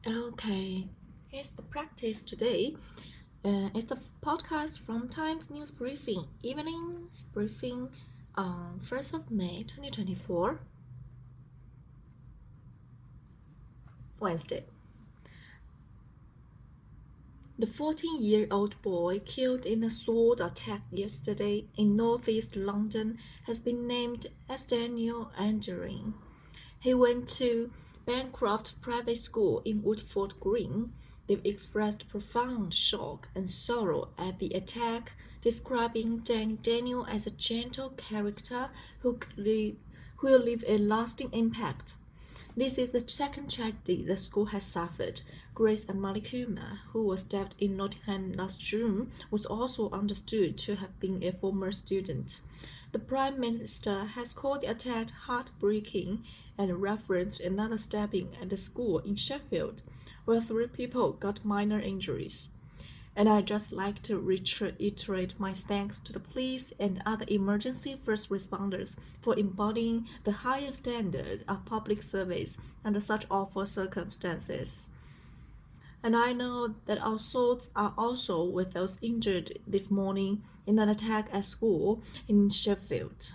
Okay, here's the practice today. It's a podcast from Times News Briefing, evening's briefing on 1st of May 2024, Wednesday. The 14-year-old boy killed in a sword attack yesterday in northeast London has been named as Daniel Andering. He went to Bancroft Private School in Woodford Green. They've expressed profound shock and sorrow at the attack, describing Daniel as a gentle character who will leave a lasting impact. This is the second tragedy the school has suffered. Grace Amalikuma, who was stabbed in Nottingham last June, was also understood to have been a former student. The Prime Minister has called the attack heartbreaking and referenced another stabbing at the school in Sheffield, where 3 people got minor injuries. And I'd just like to reiterate my thanks to the police and other emergency first responders for embodying the highest standards of public service under such awful circumstances. And I know that our thoughts are also with those injured this morning in an attack at school in Sheffield.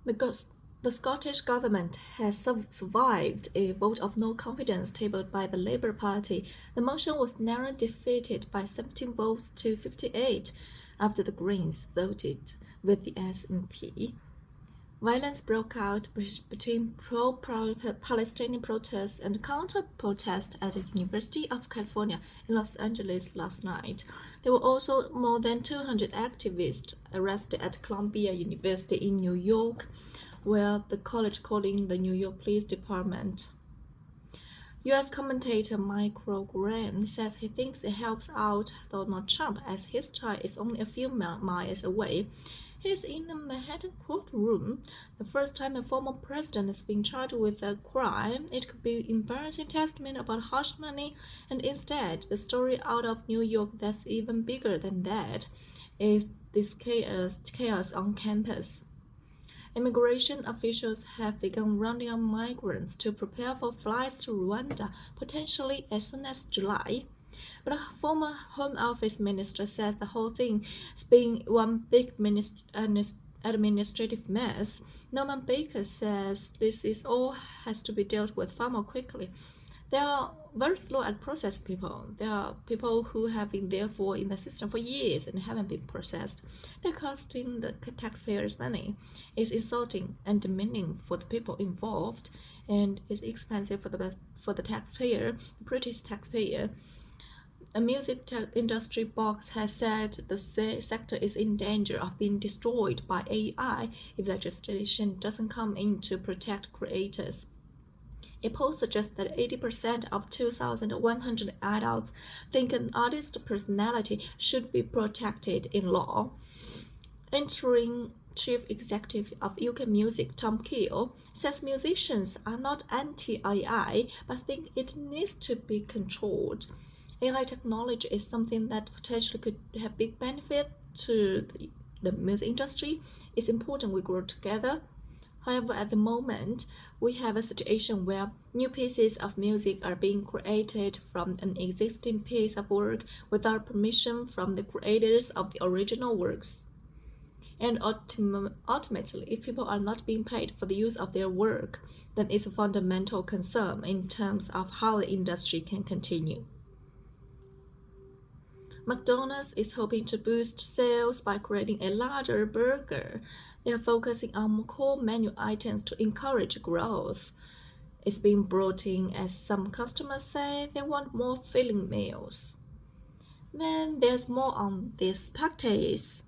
The Scottish Government has survived a vote of no confidence tabled by the Labour Party. The motion was narrowly defeated by 17 votes to 58 after the Greens voted with the SNP. Violence broke out between pro-Palestinian protests and counter-protests at the University of California in Los Angeles last night. There were also more than 200 activists arrested at Columbia University in New York, where the college calling the New York Police Department. U.S. commentator Michael Graham says he thinks it helps out Donald Trump as his trial is only a few miles away. He's in a Manhattan courtroom. The first time a former president has been charged with a crime, it could be embarrassing testament about hush money, and instead, the story out of New York that's even bigger than that is this chaos on campus. Immigration officials have begun rounding up migrants to prepare for flights to Rwanda, potentially as soon as July. But a former Home Office minister says the whole thing is being one big administrative mess. Norman Baker says this is all has to be dealt with far more quickly. They are very slow at processing people. There are people who have been there in the system for years and haven't been processed. They're costing the taxpayers money. It's insulting and demeaning for the people involved, and it's expensive for the taxpayer, the British taxpayer. A music industry box has said the sector is in danger of being destroyed by AI if legislation doesn't come in to protect creators. A poll suggests that 80% of 2,100 adults think an artist's personality should be protected in law. Interim Chief Executive of UK Music, Tom Keel, says musicians are not anti-AI but think it needs to be controlled. AI technology is something that potentially could have big benefit to the music industry. It's important we grow together. However, at the moment, we have a situation where new pieces of music are being created from an existing piece of work without permission from the creators of the original works. And ultimately, if people are not being paid for the use of their work, then it's a fundamental concern in terms of how the industry can continue. McDonald's is hoping to boost sales by creating a larger burger. They are focusing on core menu items to encourage growth. It's being brought in as some customers say they want more filling meals. Then there's more on this practice.